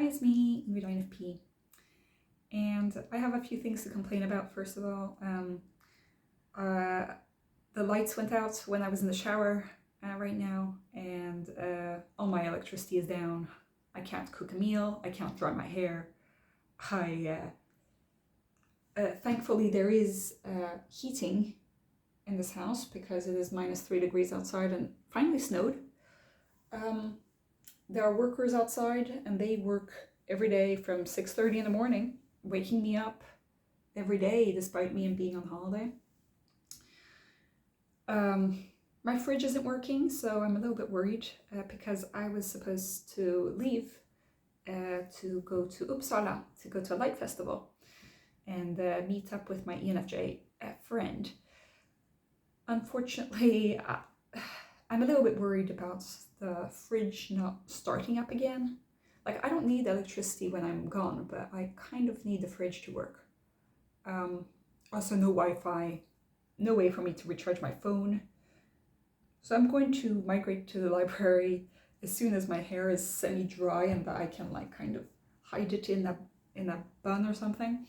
Hi, it's me, Vagina of P. And I have a few things to complain about. First of all, the lights went out when I was in the shower right now, and all my electricity is down. I can't cook a meal, I can't dry my hair. Thankfully there is heating in this house because it is -3 degrees outside and finally snowed. There are workers outside and they work every day from 6:30 in the morning, waking me up every day despite me being on holiday. My fridge isn't working, so I'm a little bit worried because I was supposed to leave to go to Uppsala, to go to a light festival and meet up with my ENFJ friend. Unfortunately, I'm a little bit worried about the fridge not starting up again. Like, I don't need electricity when I'm gone, but I kind of need the fridge to work. Also, no Wi-Fi, no way for me to recharge my phone. So I'm going to migrate to the library as soon as my hair is semi-dry and that I can like kind of hide it in a bun or something.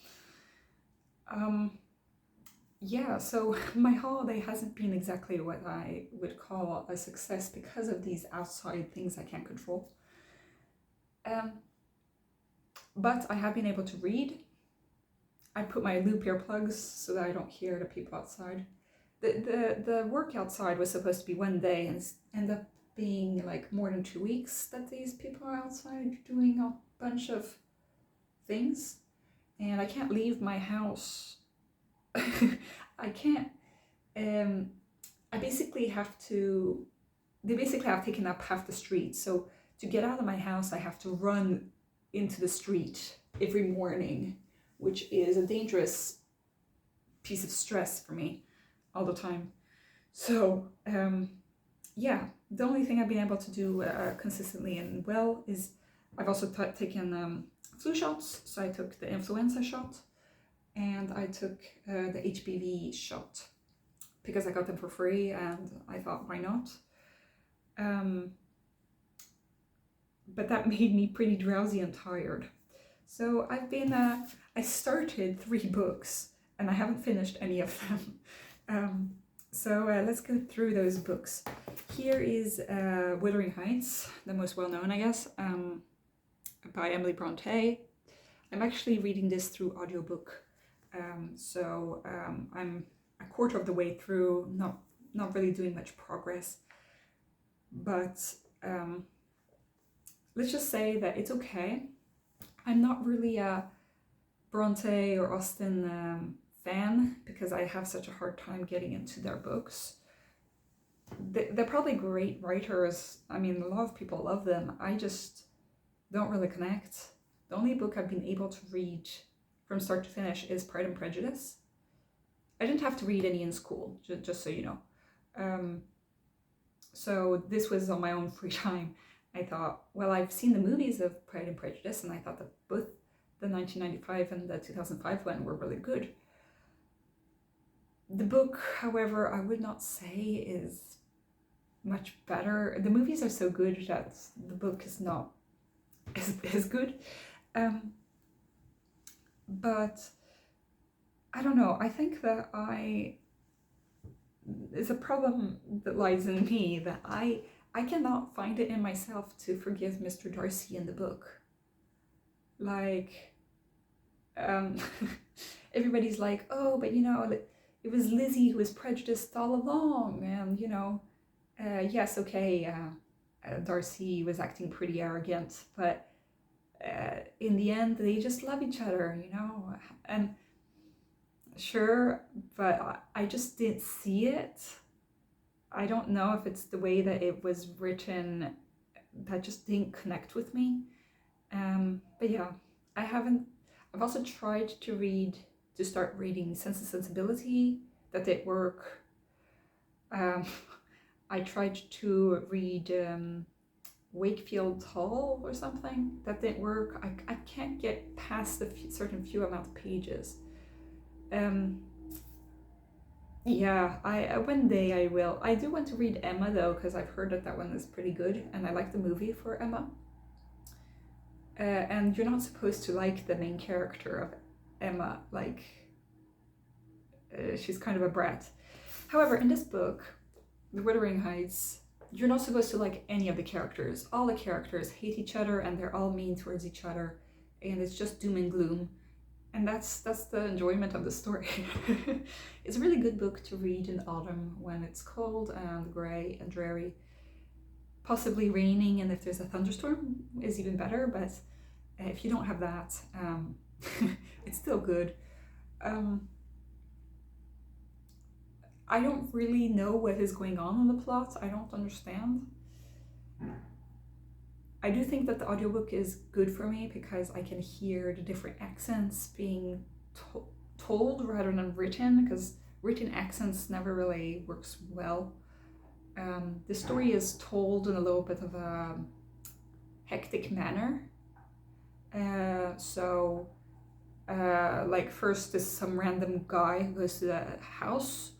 Yeah, so my holiday hasn't been exactly what I would call a success because of these outside things I can't control. But I have been able to read. I put my loop earplugs so that I don't hear the people outside. The work outside was supposed to be one day and ended up being like more than 2 weeks that these people are outside doing a bunch of things. And I can't leave my house. I can't, I basically have to, they basically have taken up half the street. So to get out of my house, I have to run into the street every morning, which is a dangerous piece of stress for me all the time. So yeah, the only thing I've been able to do consistently and well is I've also taken flu shots. So I took the influenza shot and I took the HPV shot because I got them for free and I thought, why not? But that made me pretty drowsy and tired. So I've been, I started 3 books and I haven't finished any of them. So let's go through those books. Here is Wuthering, the most well-known, I guess, by Brontë. I'm actually reading this through audiobook. So I'm a quarter of the way through, not really doing much progress, but let's just say that it's okay. I'm not really a Brontë or Austen fan because I have such a hard time getting into their books. They're probably great writers. I mean, a lot of people love them. I just don't really connect. The only book I've been able to read from start to finish is Pride and Prejudice. I didn't have to read any in school, just so you know. So this was on my own free time. I thought, well, I've seen the movies of Pride and Prejudice and I thought that both the 1995 and the 2005 one were really good. The book, however, I would not say is much better. The movies are so good that the book is not as good. But I don't know, I think that it's a problem that lies in me that I cannot find it in myself to forgive Mr. Darcy in the book. Like, everybody's like, oh, but you know, it was Lizzie who was prejudiced all along, and you know, yes, okay, Darcy was acting pretty arrogant, but in the end they just love each other, you know, and sure, but I just didn't see it. I don't know if it's the way that it was written that just didn't connect with me. But yeah, I've also tried to start reading Sense and Sensibility. That didn't work. I tried to read Wakefield Hall or something. That didn't work. I can't get past the certain few amount of pages. Yeah, one day I will. I do want to read Emma though, because I've heard that one is pretty good and I like the movie for Emma. and you're not supposed to like the main character of Emma, like she's kind of a brat. However, in this book, The Wuthering Heights, you're not supposed to like any of the characters. All the characters hate each other and they're all mean towards each other, and it's just doom and gloom. And that's the enjoyment of the story. It's a really good book to read in autumn when it's cold and grey and dreary. Possibly raining, and if there's a thunderstorm is even better, but if you don't have that, it's still good. I don't really know what is going on in the plot. I don't understand. I do think that the audiobook is good for me because I can hear the different accents being told rather than written, because written accents never really works well. The story is told in a little bit of a hectic manner. Like first is some random guy who goes to the house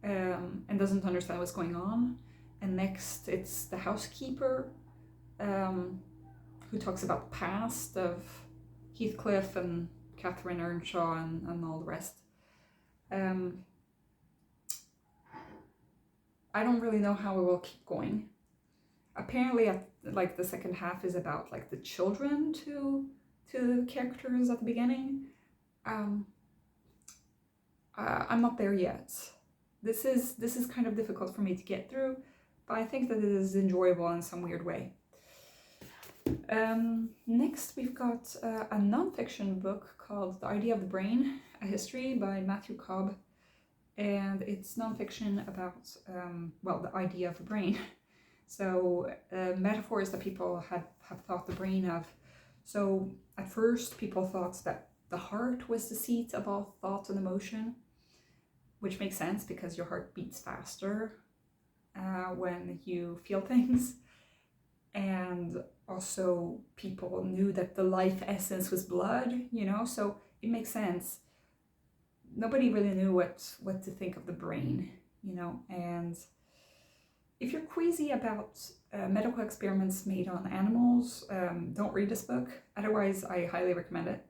and doesn't understand what's going on. And next it's the housekeeper who talks about the past of Heathcliff and Catherine Earnshaw and all the rest. I don't really know how it will keep going. Apparently, like the second half is about like the children to the characters at the beginning. I'm not there yet. This is kind of difficult for me to get through, but I think that it is enjoyable in some weird way. Next, we've got a non-fiction book called The Idea of the Brain, a history by Matthew Cobbs. And it's non-fiction about, the idea of the brain. So metaphors that people have thought the brain of. So at first people thought that the heart was the seat of all thought and emotion, which makes sense because your heart beats faster when you feel things. And also people knew that the life essence was blood, so it makes sense. Nobody really knew what to think of the brain, and if you're queasy about medical experiments made on animals, don't read this book. Otherwise, I highly recommend it.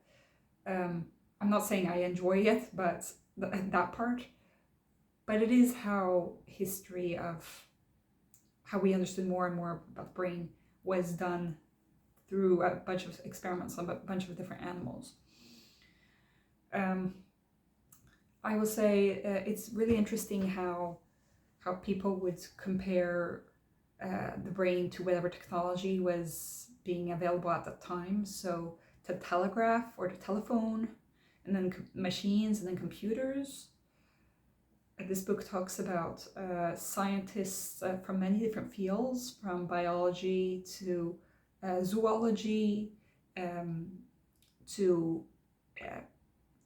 I'm not saying I enjoy it, but that part. But it is how history of how we understood more and more about the brain was done through a bunch of experiments on a bunch of different animals. I will say it's really interesting how people would compare the brain to whatever technology was being available at that time. So to telegraph or the telephone, and then machines, and then computers. This book talks about scientists from many different fields, from biology to zoology to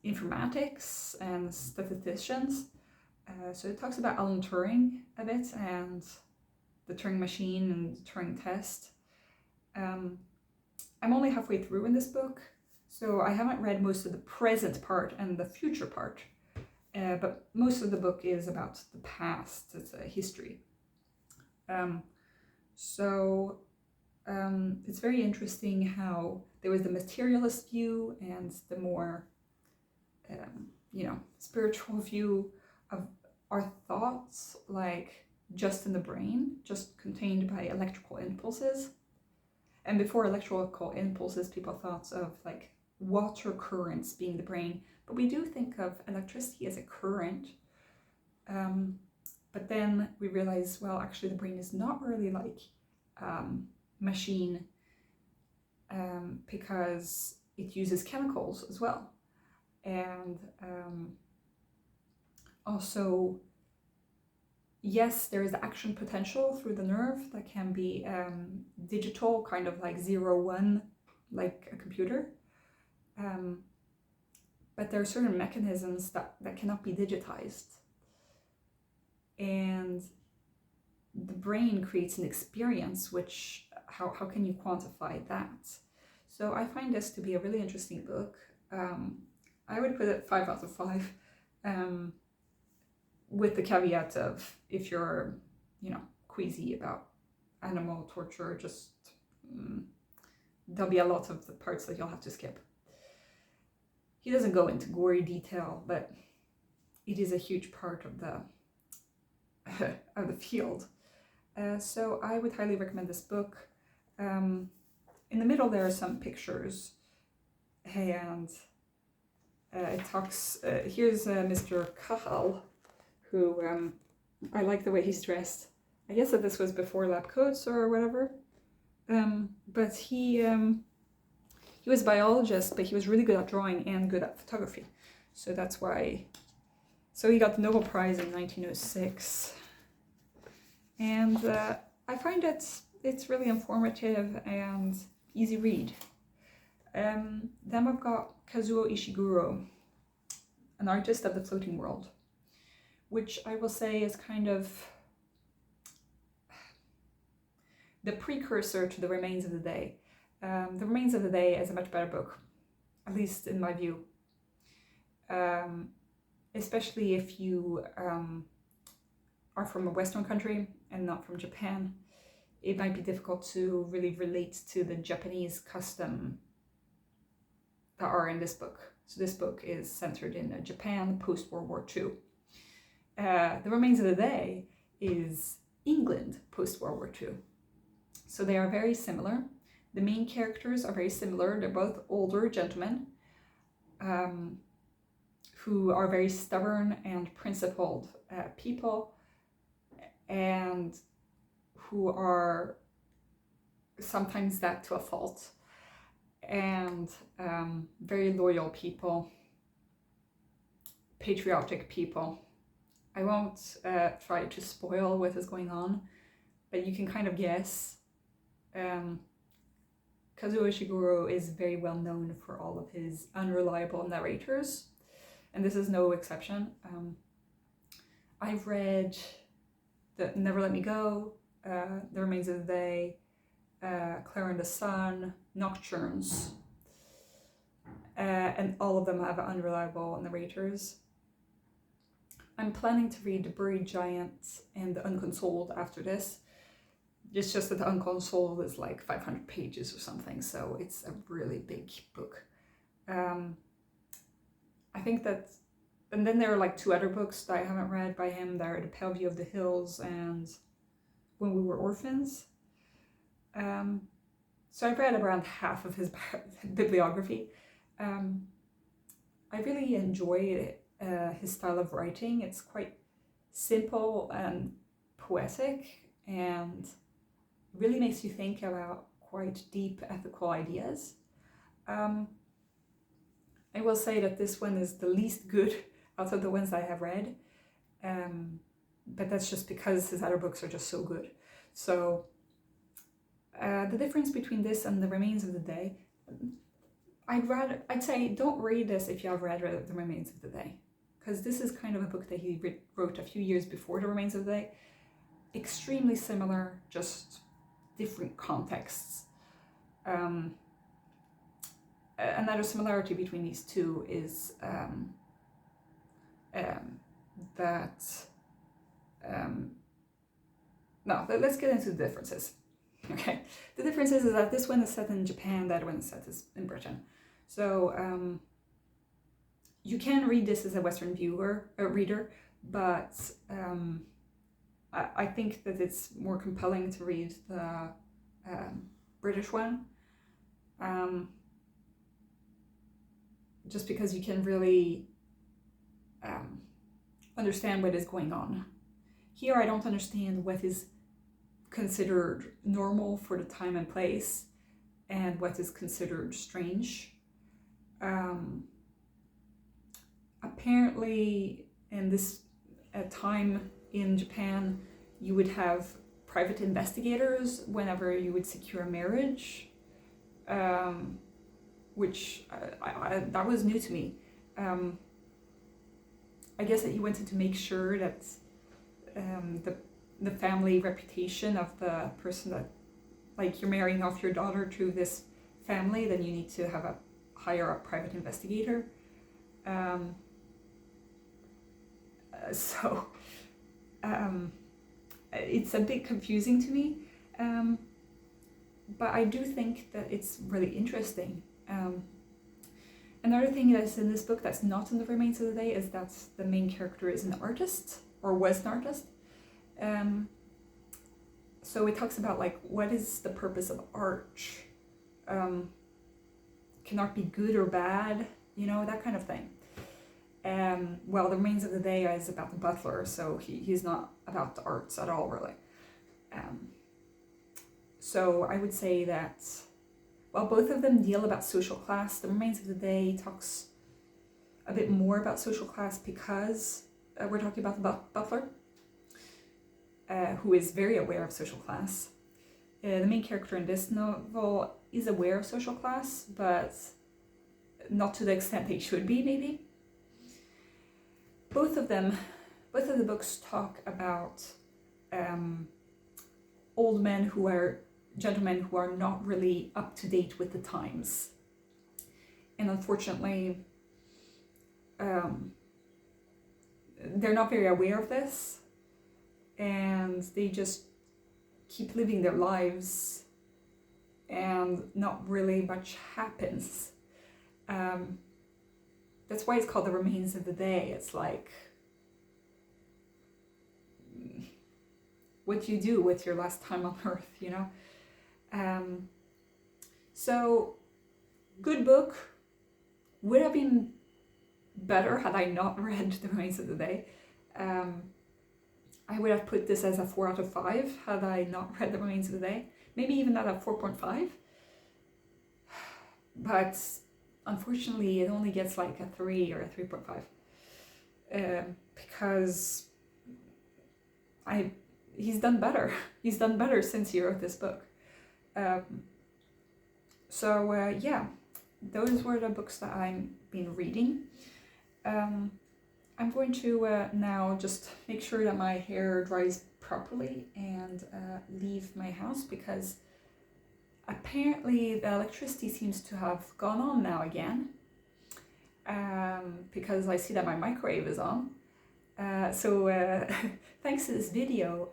informatics and statisticians. So it talks about Alan Turing a bit, and the Turing machine and the Turing test. I'm only halfway through in this book, so I haven't read most of the present part and the future part, but most of the book is about the past. It's a history. It's very interesting how there was the materialist view and the more spiritual view of our thoughts, like just in the brain, just contained by electrical impulses. And before electrical impulses, people thought of like water currents being the brain, but we do think of electricity as a current. But then we realize, well, actually the brain is not really like machine, because it uses chemicals as well. And also, yes, there is action potential through the nerve that can be digital, kind of like 0-1, like a computer. But there are certain mechanisms that cannot be digitized. And the brain creates an experience, which, how can you quantify that? So I find this to be a really interesting book. I would put it 5 out of 5. With the caveat of, if you're, queasy about animal torture, just there'll be a lot of the parts that you'll have to skip. He doesn't go into gory detail, but it is a huge part of the of the field. So I would highly recommend this book. In the middle there are some pictures, and it talks, here's Mr. Kahal, who I like the way he's dressed. I guess that this was before lab coats or whatever, but he was a biologist, but he was really good at drawing and good at photography, so that's why. So he got the Nobel Prize in 1906, and I find that it's really informative and easy read. Then I've got Kazuo Ishiguro, an artist of the floating world, which I will say is kind of the precursor to The Remains of the Day. The Remains of the Day is a much better book, at least in my view. Especially if you are from a Western country and not from Japan, it might be difficult to really relate to the Japanese custom that are in this book. So this book is centered in Japan post-World War II. The Remains of the Day is England post-World War II. So they are very similar. The main characters are very similar. They're both older gentlemen who are very stubborn and principled people, and who are sometimes that to a fault, and very loyal people, patriotic people. I won't try to spoil what is going on, but you can kind of guess. Kazuo Ishiguro is very well known for all of his unreliable narrators, and this is no exception. I've read Never Let Me Go, The Remains of the Day, Claire and the Sun, Nocturnes, and all of them have unreliable narrators. I'm planning to read The Buried Giant and The Unconsoled after this. It's just that The Unconsoled is like 500 pages or something, so it's a really big book. I think that, and then there are like two other books that I haven't read by him. There are The Pale View of the Hills and When We Were Orphans. So I've read around half of his bibliography. I really enjoy his style of writing. It's quite simple and poetic, and really makes you think about quite deep ethical ideas. I will say that this one is the least good out of the ones I have read, but that's just because his other books are just so good. So the difference between this and The Remains of the Day, I'd say don't read this if you have read The Remains of the Day, because this is kind of a book that he wrote a few years before The Remains of the Day. Extremely similar, just different contexts. Another similarity between these two is let's get into the differences. Okay, the difference is that this one is set in Japan, the other one is set in Britain. So you can read this as a Western reader, but I think that it's more compelling to read the British one, just because you can really understand what is going on. Here I don't understand what is considered normal for the time and place and what is considered strange. Apparently in this time in Japan, you would have private investigators whenever you would secure a marriage, which that was new to me. I guess that he wanted to make sure that the family reputation of the person that, like, you're marrying off your daughter to this family, then you need to hire a private investigator. It's a bit confusing to me. but I do think that it's really interesting. Another thing that's in this book that's not in The Remains of the Day is that the main character is an artist, or was an artist. So it talks about like, what is the purpose of art? Can art be good or bad? You know, that kind of thing. Well, The Remains of the Day is about the butler, so he's not about the arts at all, really. So I would say that, well, both of them deal about social class. The Remains of the Day talks a bit more about social class because we're talking about the butler, who is very aware of social class. The main character in this novel is aware of social class, but not to the extent they should be, maybe. Both of the books talk about old men who are gentlemen who are not really up to date with the times. And unfortunately, they're not very aware of this, and they just keep living their lives and not really much happens. That's why it's called The Remains of the Day. It's like, what do you do with your last time on Earth, you know? So, good book. Would have been better had I not read The Remains of the Day. I would have put this as a 4 out of 5 had I not read The Remains of the Day. Maybe even at a 4.5. But unfortunately, it only gets like a 3 or a 3.5. Because he's done better. He's done better since he wrote this book. Yeah, those were the books that I've been reading. I'm going to now just make sure that my hair dries properly and leave my house, because apparently the electricity seems to have gone on now again, because I see that my microwave is on. Thanks to this video,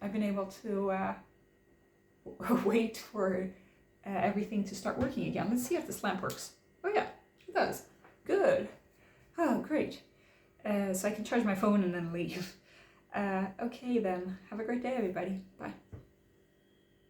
I've been able to wait for everything to start working again. Let's see if this lamp works. Oh yeah, it does. Good. Oh, great. So I can charge my phone and then leave. Okay then, have a great day everybody. Bye.